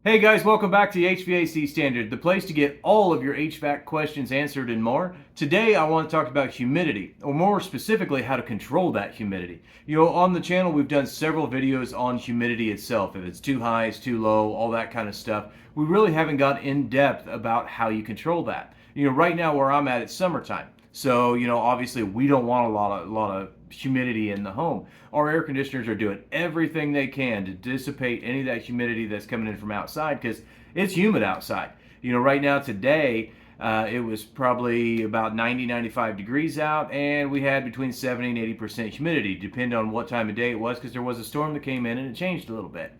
Hey guys, welcome back to the HVAC Standard, the place to get all of your HVAC questions answered and more. Today I want to talk about humidity, or more specifically, how to control that humidity. On the channel we've done several videos on humidity itself, if it's too high, it's too low, all that kind of stuff. We really haven't got in depth about how you control that. Right now where I'm at, it's summertime. So, obviously we don't want a lot of humidity in the home. Our air conditioners are doing everything they can to dissipate any of that humidity that's coming in from outside because it's humid outside. Right now today, it was probably about 90, 95 degrees out, and we had between 70 and 80% humidity, depending on what time of day it was, because there was a storm that came in and it changed a little bit.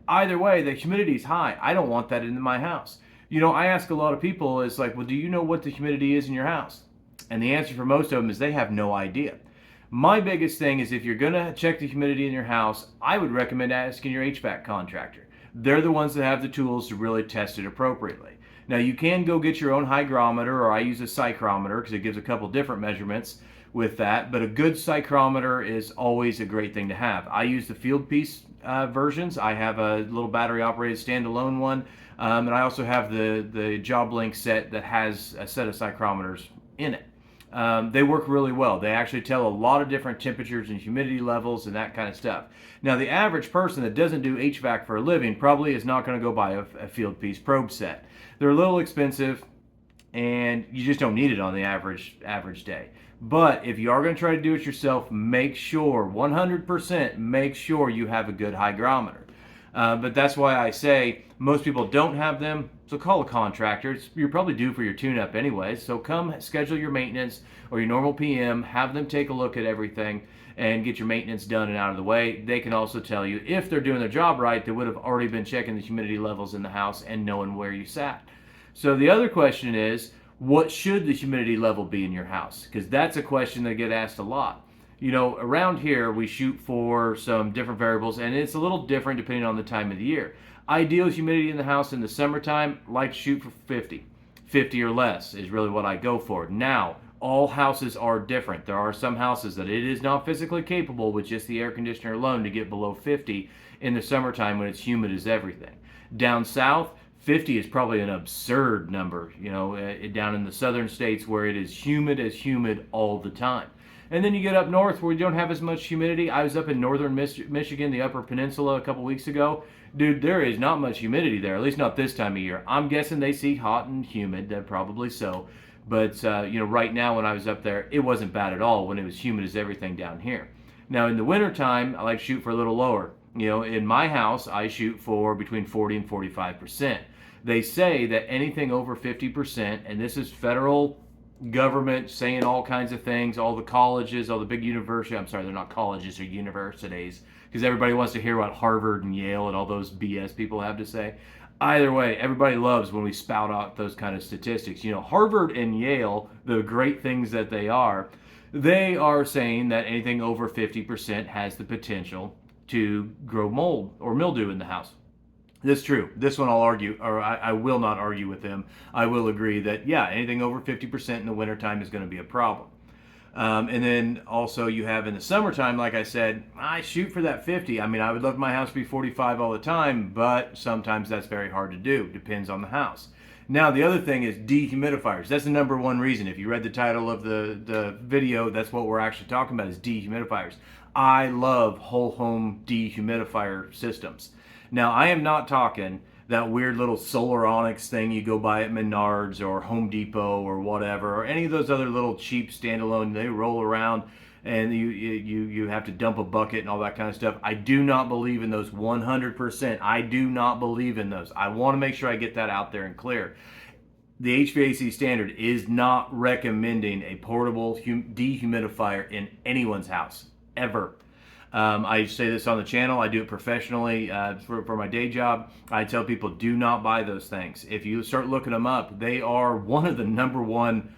Either way, the humidity is high. I don't want that in my house. I ask a lot of people, it's like, well, do you know what the humidity is in your house? And the answer for most of them is they have no idea. My biggest thing is if you're going to check the humidity in your house, I would recommend asking your HVAC contractor. They're the ones that have the tools to really test it appropriately. Now, you can go get your own hygrometer, or I use a psychrometer because it gives a couple different measurements with that, but a good psychrometer is always a great thing to have. I use the field piece versions. I have a little battery operated standalone one, and I also have the Job Link set that has a set of psychrometers in it. They work really well. They actually tell a lot of different temperatures and humidity levels and that kind of stuff. Now, the average person that doesn't do HVAC for a living probably is not going to go buy a field piece probe set. They're a little expensive, and you just don't need it on the average day. But if you are going to try to do it yourself, make sure, 100%, make sure you have a good hygrometer. But that's why I say most people don't have them, so call a contractor. You're probably due for your tune-up anyway, so come schedule your maintenance or your normal PM, have them take a look at everything and get your maintenance done and out of the way. They can also tell you if they're doing their job right, they would have already been checking the humidity levels in the house and knowing where you sat. So the other question is, what should the humidity level be in your house? Because that's a question that gets asked a lot. Around here we shoot for some different variables, and it's a little different depending on the time of the year. Ideal humidity in the house in the summertime, like to shoot for 50. 50 or less is really what I go for. Now, all houses are different. There are some houses that it is not physically capable with just the air conditioner alone to get below 50 in the summertime when it's humid as everything. Down south, 50 is probably an absurd number, down in the southern states where it is humid as humid all the time. And then you get up north where you don't have as much humidity. I was up in northern Michigan, the Upper Peninsula, a couple weeks ago. Dude, there is not much humidity there, at least not this time of year. I'm guessing they see hot and humid, probably so. But, right now when I was up there, it wasn't bad at all when it was humid as everything down here. Now, in the wintertime, I like to shoot for a little lower. In my house, I shoot for between 40 and 45%. They say that anything over 50%, and this is federal government saying all kinds of things, all the colleges, all the big universities, I'm sorry, they're not colleges, they're universities, because everybody wants to hear what Harvard and Yale and all those BS people have to say. Either way, everybody loves when we spout out those kind of statistics. Harvard and Yale, the great things that they are saying that anything over 50% has the potential to grow mold or mildew in the house. That's true. This one I'll argue, or I will not argue with them. I will agree that, yeah, anything over 50% in the wintertime is going to be a problem. And then also you have in the summertime, like I said, I shoot for that 50. I mean, I would love my house to be 45 all the time, but sometimes that's very hard to do. Depends on the house. Now, the other thing is dehumidifiers. That's the number one reason. If you read the title of the video, that's what we're actually talking about is dehumidifiers. I love whole home dehumidifier systems. Now, I am not talking that weird little solar onyx thing you go buy at Menards or Home Depot or whatever, or any of those other little cheap standalone, they roll around and you have to dump a bucket and all that kind of stuff. I do not believe in those 100%. I do not believe in those. I want to make sure I get that out there and clear. The HVAC standard is not recommending a portable dehumidifier in anyone's house, ever. I say this on the channel. I do it professionally for my day job. I tell people do not buy those things. If you start looking them up, they are one of the number one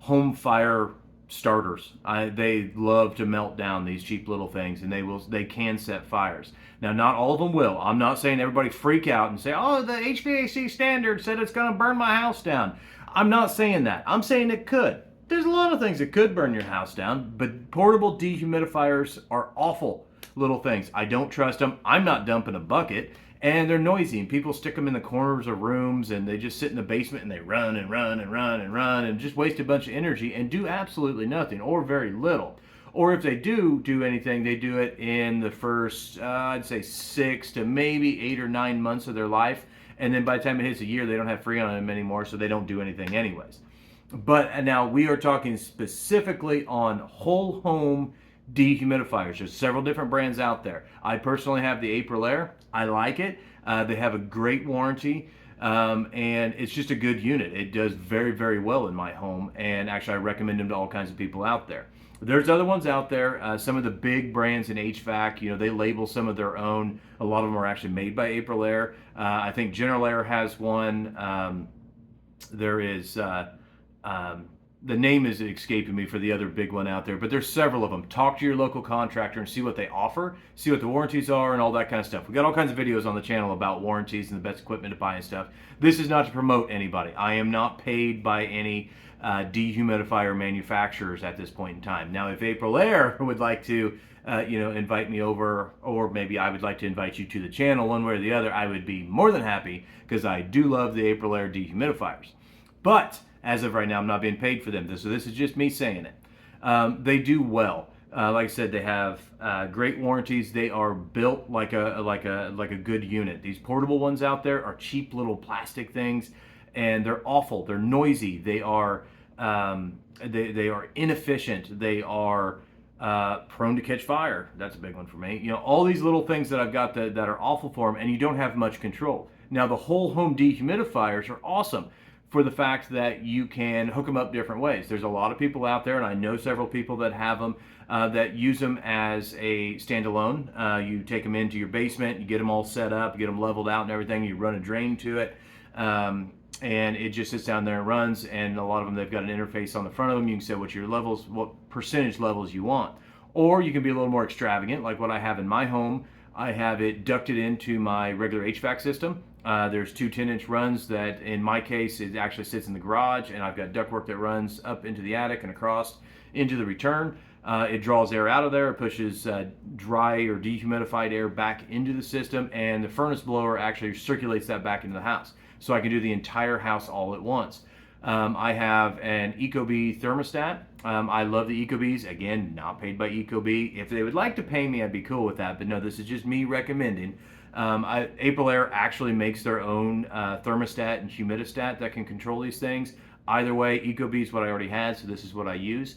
home fire starters. They love to melt down these cheap little things, and they can set fires. Now, not all of them will. I'm not saying everybody freak out and say, oh, the HVAC standard said it's going to burn my house down. I'm not saying that. I'm saying it could. There's a lot of things that could burn your house down, but portable dehumidifiers are awful. little things. I don't trust them. I'm not dumping a bucket. And they're noisy, and people stick them in the corners of rooms, and they just sit in the basement and they run and run and run and run and just waste a bunch of energy and do absolutely nothing or very little. Or if they do anything, they do it in the first, I'd say 6 to maybe 8 or 9 months of their life. And then by the time it hits a year, they don't have Freon on them anymore, so they don't do anything anyways. But now we are talking specifically on whole home dehumidifiers. There's several different brands out there. I personally have the Aprilaire. I like it. They have a great warranty, and it's just a good unit. It does very, very well in my home, and actually I recommend them to all kinds of people out there. There's other ones out there. Some of the big brands in HVAC, they label some of their own. A lot of them are actually made by Aprilaire. I think General Air has one. There is the name is escaping me for the other big one out there, but there's several of them. Talk to your local contractor and see what they offer, see what the warranties are, and all that kind of stuff. We got all kinds of videos on the channel about warranties and the best equipment to buy and stuff. This is not to promote anybody. I am not paid by any dehumidifier manufacturers at this point in time. Now, if Aprilaire would like to invite me over, or maybe I would like to invite you to the channel one way or the other, I would be more than happy, because I do love the Aprilaire dehumidifiers. But as of right now, I'm not being paid for them. So this is just me saying it. They do well. Like I said, they have great warranties. They are built like a good unit. These portable ones out there are cheap little plastic things, and they're awful. They're noisy. They are inefficient. They are prone to catch fire. That's a big one for me. All these little things that I've got that are awful for them, and you don't have much control. Now, the whole home dehumidifiers are awesome for the fact that you can hook them up different ways. There's a lot of people out there, and I know several people that have them, that use them as a standalone. You take them into your basement, you get them all set up, you get them leveled out and everything, you run a drain to it, and it just sits down there and runs. And a lot of them, they've got an interface on the front of them. You can set what percentage levels you want. Or you can be a little more extravagant, like what I have in my home. I have it ducted into my regular HVAC system. There's two 10-inch runs that, in my case, it actually sits in the garage, and I've got ductwork that runs up into the attic and across into the return. It draws air out of there, it pushes dry or dehumidified air back into the system, and the furnace blower actually circulates that back into the house. So I can do the entire house all at once. I have an Ecobee thermostat. I love the Ecobees. Again, not paid by Ecobee. If they would like to pay me, I'd be cool with that. But no, this is just me recommending. Aprilaire actually makes their own thermostat and humidistat that can control these things. Either way, Ecobee is what I already had, so this is what I use.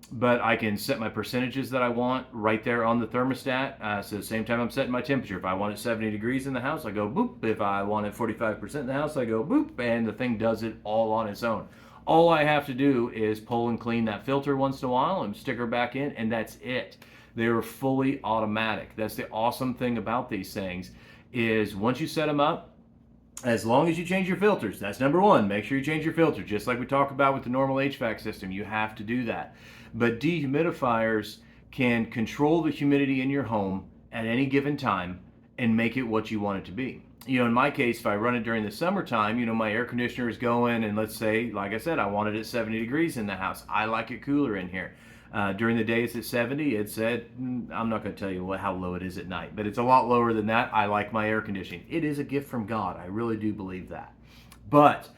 But I can set my percentages that I want right there on the thermostat. So at the same time I'm setting my temperature. If I want it 70 degrees in the house, I go boop. If I want it 45% in the house, I go boop. And the thing does it all on its own. All I have to do is pull and clean that filter once in a while and stick her back in, and that's it. They're fully automatic. That's the awesome thing about these things, is once you set them up, as long as you change your filters, that's number one. Make sure you change your filter, just like we talk about with the normal HVAC system. You have to do that. But dehumidifiers can control the humidity in your home at any given time and make it what you want it to be. In my case, if I run it during the summertime, my air conditioner is going, and let's say, like I said, I want it at 70 degrees in the house. I like it cooler in here. During the day, it's at 70. It's at, I'm not going to tell you how low it is at night, but it's a lot lower than that. I like my air conditioning. It is a gift from God. I really do believe that. But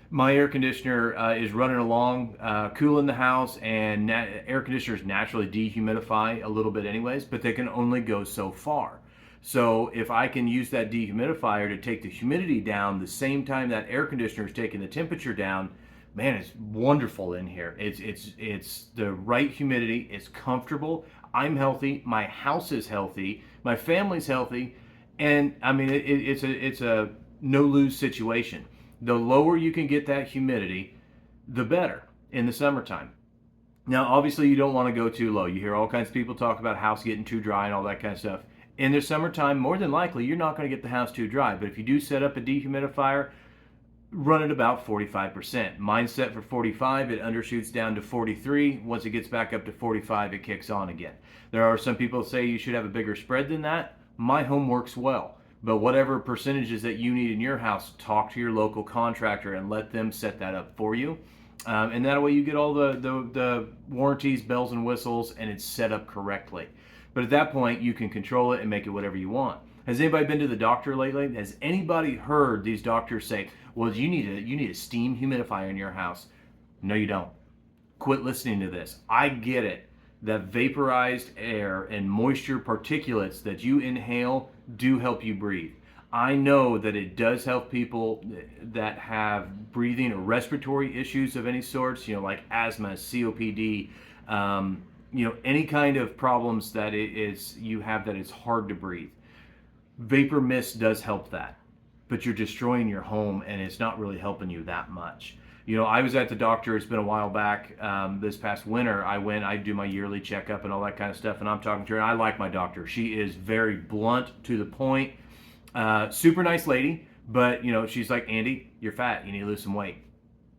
my air conditioner is running along, cooling the house, and air conditioners naturally dehumidify a little bit anyways, but they can only go so far. So if I can use that dehumidifier to take the humidity down the same time that air conditioner is taking the temperature down, man, it's wonderful in here. It's the right humidity. It's comfortable. I'm healthy. My house is healthy. My family's healthy, and I mean it's a no-lose situation. The lower you can get that humidity, the better in the summertime. Now, obviously, you don't want to go too low. You hear all kinds of people talk about house getting too dry and all that kind of stuff. In the summertime, more than likely, you're not going to get the house too dry. But if you do set up a dehumidifier, run it about 45%. Mine's set for 45. It undershoots down to 43. Once it gets back up to 45, it kicks on again. There are some people who say you should have a bigger spread than that. My home works well. But whatever percentages that you need in your house, talk to your local contractor and let them set that up for you. And that way you get all the warranties, bells and whistles, and it's set up correctly. But at that point, you can control it and make it whatever you want. Has anybody been to the doctor lately? Has anybody heard these doctors say, well, you need a steam humidifier in your house? No, you don't. Quit listening to this. I get it. That vaporized air and moisture particulates that you inhale do help you breathe. I know that it does help people that have breathing or respiratory issues of any sorts, like asthma, COPD, any kind of problems that you have that it's hard to breathe. Vapor mist does help that, but you're destroying your home and it's not really helping you that much. I was at the doctor, it's been a while back, this past winter. I do my yearly checkup and all that kind of stuff, and I'm talking to her, and I like my doctor. She is very blunt, to the point, super nice lady, but, she's like, Andy, you're fat, you need to lose some weight.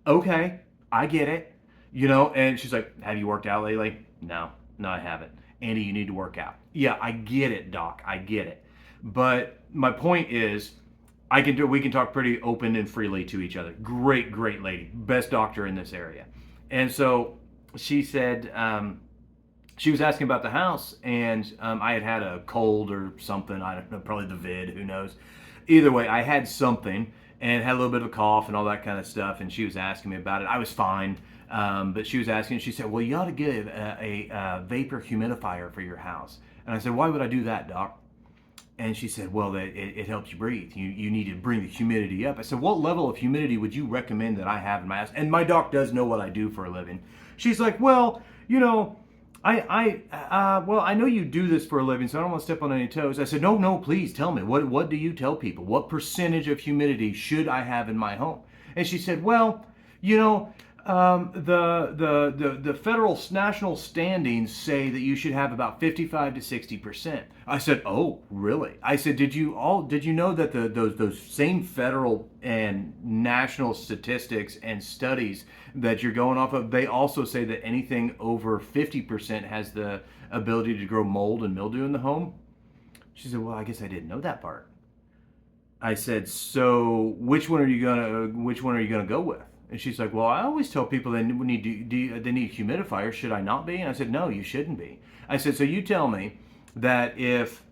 Okay, I get it, and she's like, have you worked out lately? No, I haven't. Andy, you need to work out. Yeah, I get it, doc, I get it. But my point is, we can talk pretty open and freely to each other. Great lady, best doctor in this area. And so she said, she was asking about the house, and I had a cold or something. I don't know, probably the vid, who knows. Either way, I had something and had a little bit of a cough and all that kind of stuff. And she was asking me about it. I was fine. But she was asking, she said, well, you ought to get a vapor humidifier for your house. And I said, why would I do that, doc? And she said, well, it helps you breathe. You need to bring the humidity up. I said, what level of humidity would you recommend that I have in my house? And my doc does know what I do for a living. She's like, well, I know you do this for a living, so I don't want to step on any toes. I said, no, please tell me. What do you tell people? What percentage of humidity should I have in my home? And she said, well, the federal national standings say that you should have about 55 to 60%. I said, oh, really? I said, did you know that those same federal and national statistics and studies that you're going off of, they also say that anything over 50% has the ability to grow mold and mildew in the home? She said, well, I guess I didn't know that part. I said, so which one are you gonna go with? And she's like, well, I always tell people they need humidifiers. Should I not be? And I said, no, you shouldn't be. I said, so you tell me that if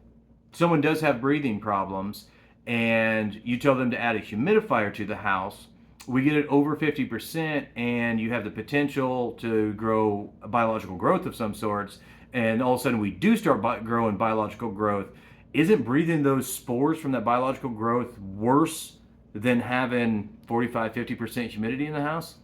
someone does have breathing problems and you tell them to add a humidifier to the house, we get it over 50% and you have the potential to grow a biological growth of some sorts, and all of a sudden we do start growing biological growth, isn't breathing those spores from that biological growth worse than having 45-50% humidity in the house?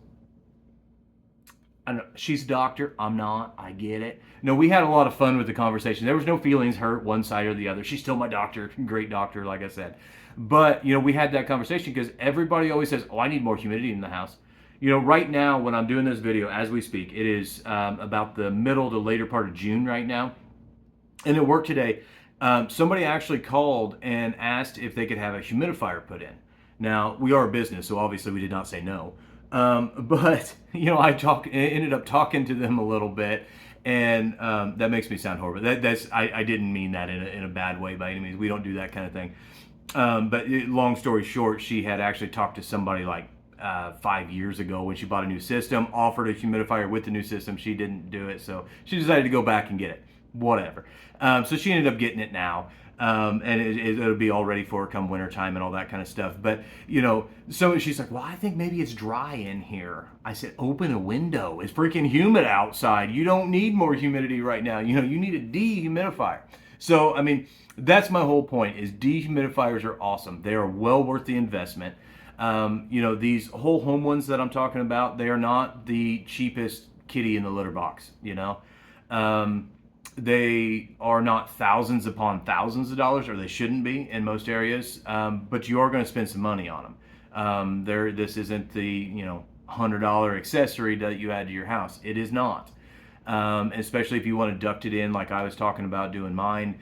I know she's a doctor, I'm not, I get it. No, we had a lot of fun with the conversation. There was no feelings hurt one side or the other. She's still my doctor, great doctor, like I said. But, we had that conversation because everybody always says, oh, I need more humidity in the house. Right now when I'm doing this video, as we speak, it is about the middle to later part of June right now. And at work today, somebody actually called and asked if they could have a humidifier put in. Now, we are a business, so obviously we did not say no. But, I ended up talking to them a little bit, and that makes me sound horrible. I didn't mean that in a bad way by any means. We don't do that kind of thing. But long story short, she had actually talked to somebody like 5 years ago when she bought a new system, offered a humidifier with the new system. She didn't do it, so she decided to go back and get it. Whatever. So she ended up getting it now. And it'll be all ready for her come winter time and all that kind of stuff. But, so she's like, well, I think maybe it's dry in here. I said, open a window. It's freaking humid outside. You don't need more humidity right now. You need a dehumidifier. So, I mean, that's my whole point is dehumidifiers are awesome. They are well worth the investment. These whole home ones that I'm talking about, they are not the cheapest kitty in the litter box, They are not thousands upon thousands of dollars, or they shouldn't be in most areas, but you are going to spend some money on them. This isn't the $100 accessory that you add to your house. It is not, especially if you want to duct it in like I was talking about doing mine.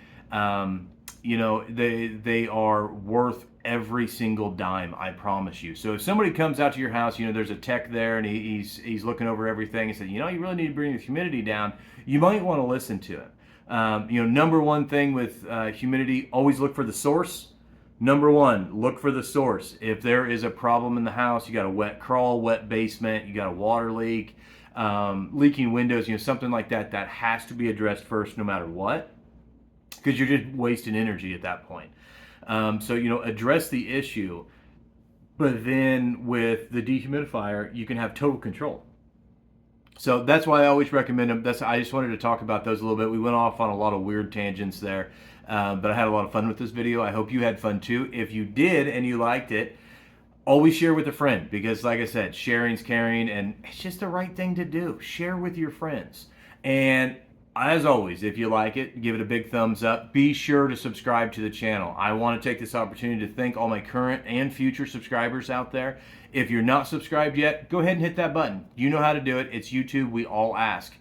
They are worth every single dime, I promise you. So if somebody comes out to your house, there's a tech there and he's looking over everything and said, you really need to bring the humidity down, you might want to listen to him. Number one thing with humidity, always look for the source. Number one, look for the source. If there is a problem in the house, you got a wet crawl, wet basement, you got a water leak, leaking windows, something like that, that has to be addressed first no matter what. because you're just wasting energy at that point. So, address the issue, but then with the dehumidifier, you can have total control. So that's why I always recommend them. I just wanted to talk about those a little bit. We went off on a lot of weird tangents there, but I had a lot of fun with this video. I hope you had fun too. If you did and you liked it, always share with a friend, because like I said, sharing's caring, and it's just the right thing to do. Share with your friends. And as always, if you like it, give it a big thumbs up. Be sure to subscribe to the channel. I want to take this opportunity to thank all my current and future subscribers out there. If you're not subscribed yet, go ahead and hit that button. You know how to do it. It's YouTube. We all ask.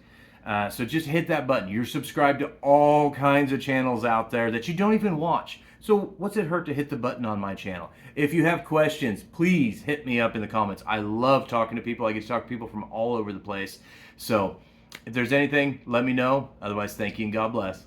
So just hit that button. You're subscribed to all kinds of channels out there that you don't even watch. So what's it hurt to hit the button on my channel? If you have questions, please hit me up in the comments. I love talking to people. I get to talk to people from all over the place. So if there's anything, let me know. Otherwise, thank you and God bless.